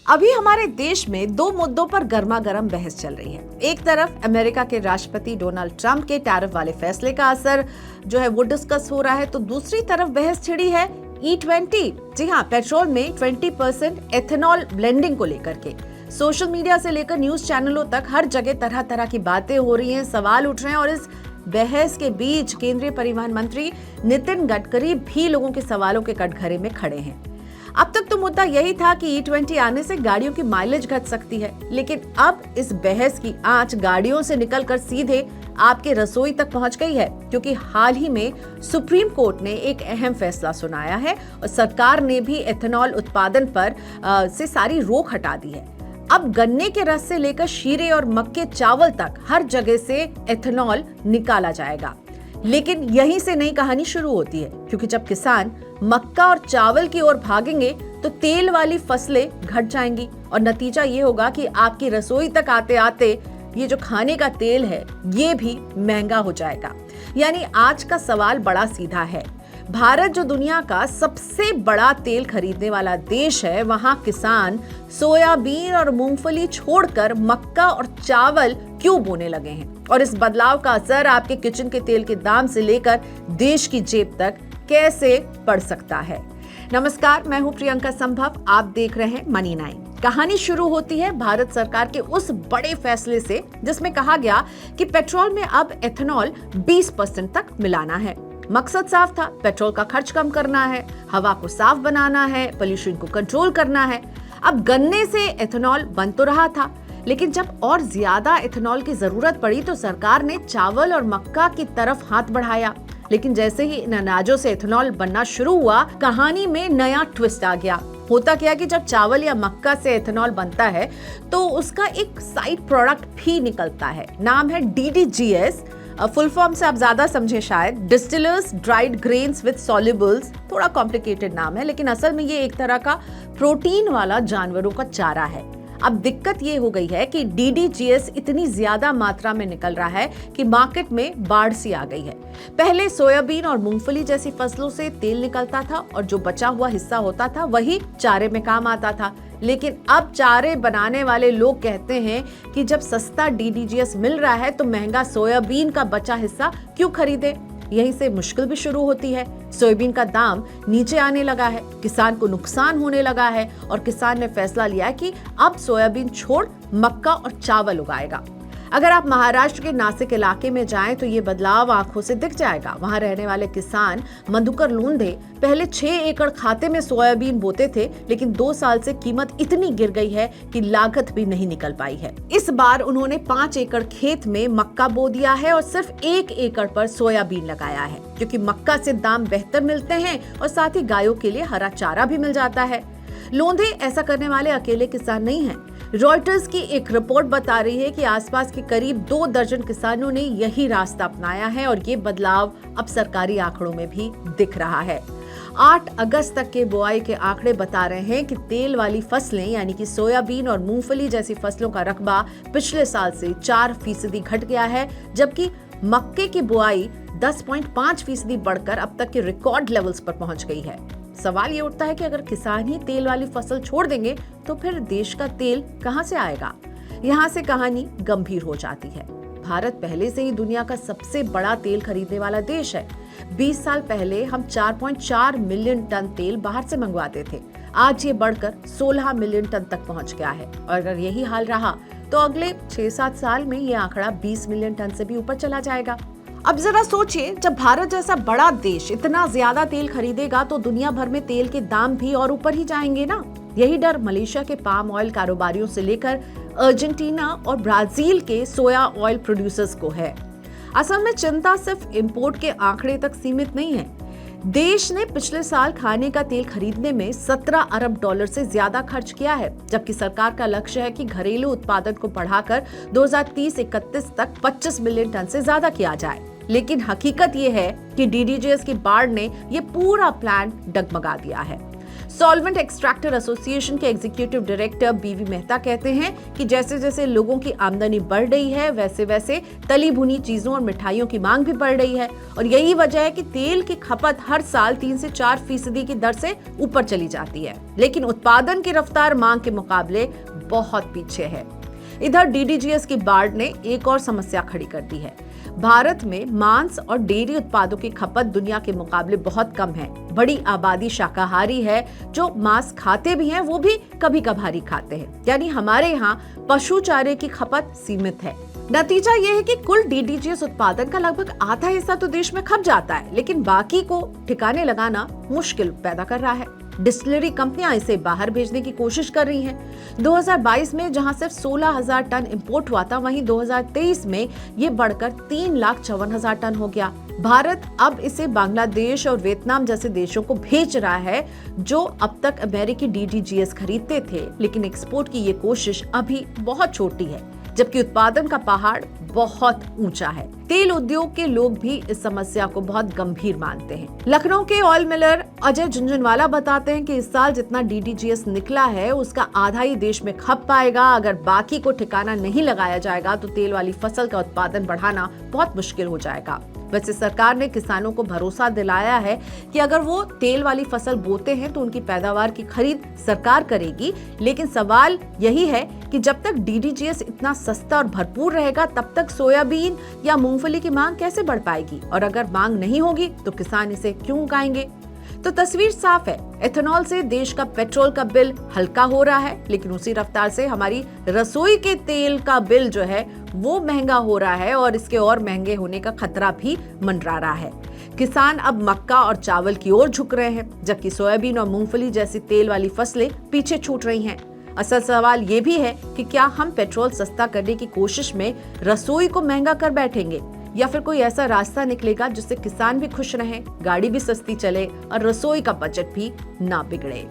अभी हमारे देश में दो मुद्दों पर गर्मा गर्म बहस चल रही है। एक तरफ अमेरिका के राष्ट्रपति डोनाल्ड ट्रंप के टैरिफ वाले फैसले का असर जो है वो डिस्कस हो रहा है, तो दूसरी तरफ बहस छिड़ी है E20, जी हाँ, पेट्रोल में 20% एथेनॉल ब्लेंडिंग को लेकर के। सोशल मीडिया से लेकर न्यूज चैनलों तक हर जगह तरह तरह की बातें हो रही हैं, सवाल उठ रहे हैं और इस बहस के बीच केंद्रीय परिवहन मंत्री नितिन गडकरी भी लोगों के सवालों के कटघरे में खड़े हैं। अब तक तो मुद्दा यही था कि E20 आने से गाड़ियों की माइलेज घट सकती है, लेकिन अब इस बहस की आंच गाड़ियों से निकलकर सीधे आपके रसोई तक पहुंच गई है, क्योंकि हाल ही में सुप्रीम कोर्ट ने एक अहम फैसला सुनाया है और सरकार ने भी एथेनॉल उत्पादन पर से सारी रोक हटा दी है। अब गन्ने के रस से लेकर शीरे और मक्के चावल तक हर जगह से एथेनॉल निकाला जाएगा। लेकिन यहीं से नई कहानी शुरू होती है, क्योंकि जब किसान मक्का और चावल की ओर भागेंगे तो तेल वाली फसलें घट जाएंगी और नतीजा ये होगा कि आपकी रसोई तक आते आते ये जो खाने का तेल है ये भी महंगा हो जाएगा। यानी आज का सवाल बड़ा सीधा है। भारत जो दुनिया का सबसे बड़ा तेल खरीदने वाला देश है, वहां किसान सोयाबीन और मूंगफली छोड़कर मक्का और चावल क्यों बोने लगे हैं, और इस बदलाव का असर आपके किचन के तेल के दाम से लेकर देश की जेब तक कैसे पड़ सकता है। नमस्कार, मैं हूं प्रियंका संभव, आप देख रहे हैं मनी 9। कहानी शुरू होती है भारत सरकार के उस बड़े फैसले से जिसमें कहा गया कि पेट्रोल में अब एथेनॉल 20% तक मिलाना है। मकसद साफ था, पेट्रोल का खर्च कम करना है, हवा को साफ बनाना है, पोल्यूशन को कंट्रोल करना है। अब गन्ने से एथेनॉल बन तो रहा था, लेकिन जब और ज्यादा एथेनॉल की जरूरत पड़ी तो सरकार ने चावल और मक्का की तरफ हाथ बढ़ाया। लेकिन जैसे ही इन अनाजों से एथेनॉल बनना शुरू हुआ, कहानी में नया ट्विस्ट आ गया। होता क्या कि जब चावल या मक्का से एथेनॉल बनता है तो उसका एक साइड प्रोडक्ट भी निकलता है, नाम है DDGS। फुल फॉर्म से आप ज्यादा समझे शायद, डिस्टिलर्स ड्राइड ग्रेन्स विद सॉल्युबल्स। थोड़ा कॉम्प्लिकेटेड नाम है, लेकिन असल में ये एक तरह का प्रोटीन वाला जानवरों का चारा है। अब दिक्कत ये हो गई है कि DDGS इतनी ज्यादा मात्रा में निकल रहा है कि मार्केट में बाढ़ सी आ गई है। पहले सोयाबीन और मूंगफली जैसी फसलों से तेल निकलता था और जो बचा हुआ हिस्सा होता था वही चारे में काम आता था। लेकिन अब चारे बनाने वाले लोग कहते हैं कि जब सस्ता DDGS मिल रहा है तो महंगा सोयाबीन का बचा हिस्सा क्यों खरीदे। यहीं से मुश्किल भी शुरू होती है। सोयाबीन का दाम नीचे आने लगा है, किसान को नुकसान होने लगा है और किसान ने फैसला लिया कि अब सोयाबीन छोड़ मक्का और चावल उगाएगा। अगर आप महाराष्ट्र के नासिक इलाके में जाएं तो ये बदलाव आंखों से दिख जाएगा। वहां रहने वाले किसान मधुकर लोंढे पहले 6 एकड़ खाते में सोयाबीन बोते थे, लेकिन 2 साल से कीमत इतनी गिर गई है कि लागत भी नहीं निकल पाई है। इस बार उन्होंने 5 एकड़ खेत में मक्का बो दिया है और सिर्फ 1 एकड़ पर सोयाबीन लगाया है, क्योंकि मक्का से दाम बेहतर मिलते हैं और साथ ही गायों के लिए हरा चारा भी मिल जाता है। लोंढे ऐसा करने वाले अकेले किसान नहीं हैं। रॉयटर्स की एक रिपोर्ट बता रही है कि आसपास के करीब 2 दर्जन किसानों ने यही रास्ता अपनाया है और ये बदलाव अब सरकारी आंकड़ों में भी दिख रहा है। 8 अगस्त तक के बुआई के आंकड़े बता रहे हैं कि तेल वाली फसलें यानी कि सोयाबीन और मूंगफली जैसी फसलों का रकबा पिछले साल से 4% घट गया है, जबकि मक्के की बुआई 10.5% बढ़कर अब तक के रिकॉर्ड लेवल्स पर पहुंच गई है। सवाल ये उठता है कि अगर किसान ही तेल वाली फसल छोड़ देंगे तो फिर देश का तेल कहां से आएगा। यहां से कहानी गंभीर हो जाती है। भारत पहले से ही दुनिया का सबसे बड़ा तेल खरीदने वाला देश है। 20 साल पहले हम 4.4 मिलियन टन तेल बाहर से मंगवाते थे। आज ये बढ़कर 16 मिलियन टन तक पहुंच गया है और अगर यही हाल रहा तो अगले 6-7 साल में ये आंकड़ा 20 मिलियन टन से भी ऊपर चला जाएगा। अब जरा सोचिए, जब भारत जैसा बड़ा देश इतना ज्यादा तेल खरीदेगा तो दुनिया भर में तेल के दाम भी और ऊपर ही जाएंगे ना। यही डर मलेशिया के पाम ऑयल कारोबारियों से लेकर अर्जेंटीना और ब्राजील के सोया ऑयल प्रोड्यूसर्स को है। असल में चिंता सिर्फ इंपोर्ट के आंकड़े तक सीमित नहीं है। देश ने पिछले साल खाने का तेल खरीदने में 17 अरब डॉलर से ज्यादा खर्च किया है, जबकि सरकार का लक्ष्य है कि घरेलू उत्पादन को बढ़ाकर 2030-31 तक 25 मिलियन टन से ज्यादा किया जाए। लेकिन हकीकत ये है कि DDGS की बाढ़ ने ये पूरा प्लान डगमगा दिया है। सॉल्वेंट एक्सट्रैक्टर एसोसिएशन के एग्जीक्यूटिव डायरेक्टर बीवी मेहता कहते हैं कि जैसे जैसे लोगों की आमदनी बढ़ रही है वैसे वैसे तली भुनी चीजों और मिठाइयों की मांग भी बढ़ रही है और यही वजह है कि तेल की खपत हर साल 3 से 4% की दर से ऊपर चली जाती है, लेकिन उत्पादन की रफ्तार मांग के मुकाबले बहुत पीछे है। इधर डीडीजीएस की बाढ़ ने एक और समस्या खड़ी कर दी है। भारत में मांस और डेयरी उत्पादों की खपत दुनिया के मुकाबले बहुत कम है। बड़ी आबादी शाकाहारी है, जो मांस खाते भी हैं वो भी कभी कभारी खाते हैं, यानी हमारे यहाँ पशु चारे की खपत सीमित है। नतीजा ये है कि कुल डीडीजीएस उत्पादन का लगभग आधा हिस्सा तो देश में खप जाता है, लेकिन बाकी को ठिकाने लगाना मुश्किल पैदा कर रहा है। डिस्टिलरी कंपनियां इसे बाहर भेजने की कोशिश कर रही हैं। 2022 में जहां सिर्फ 16,000 टन इंपोर्ट हुआ था, वहीं 2023 में ये बढ़कर 3,54,000 टन हो गया। भारत अब इसे बांग्लादेश और वियतनाम जैसे देशों को भेज रहा है, जो अब तक अमेरिकी डीडीजीएस खरीदते थे, लेकिन एक्सपोर्ट की ये कोशिश अभी बहुत छोटी है, जबकि उत्पादन का पहाड़ बहुत ऊंचा है। तेल उद्योग के लोग भी इस समस्या को बहुत गंभीर मानते हैं। लखनऊ के ऑयल मिलर अजय झुंझुनवाला बताते हैं कि इस साल जितना डीडीजीएस निकला है उसका आधा ही देश में खप पाएगा। अगर बाकी को ठिकाना नहीं लगाया जाएगा तो तेल वाली फसल का उत्पादन बढ़ाना बहुत मुश्किल हो जाएगा। वैसे सरकार ने किसानों को भरोसा दिलाया है कि अगर वो तेल वाली फसल बोते हैं तो उनकी पैदावार की खरीद सरकार करेगी, लेकिन सवाल यही है कि जब तक डीडीजीएस इतना सस्ता और भरपूर रहेगा तब तक सोयाबीन या मूंगफली की मांग कैसे बढ़ पाएगी, और अगर मांग नहीं होगी तो किसान इसे क्यों उगाएंगे। तो तस्वीर साफ है, एथेनॉल से देश का पेट्रोल का बिल हल्का हो रहा है, लेकिन उसी रफ्तार से हमारी रसोई के तेल का बिल जो है वो महंगा हो रहा है और इसके और महंगे होने का खतरा भी मंडरा रहा है। किसान अब मक्का और चावल की ओर झुक रहे हैं, जबकि सोयाबीन और मूंगफली जैसी तेल वाली फसलें पीछे छूट रही हैं। असल सवाल ये भी है कि क्या हम पेट्रोल सस्ता करने की कोशिश में रसोई को महंगा कर बैठेंगे, या फिर कोई ऐसा रास्ता निकलेगा जिससे किसान भी खुश रहें, गाड़ी भी सस्ती चले और रसोई का बजट भी ना बिगड़े।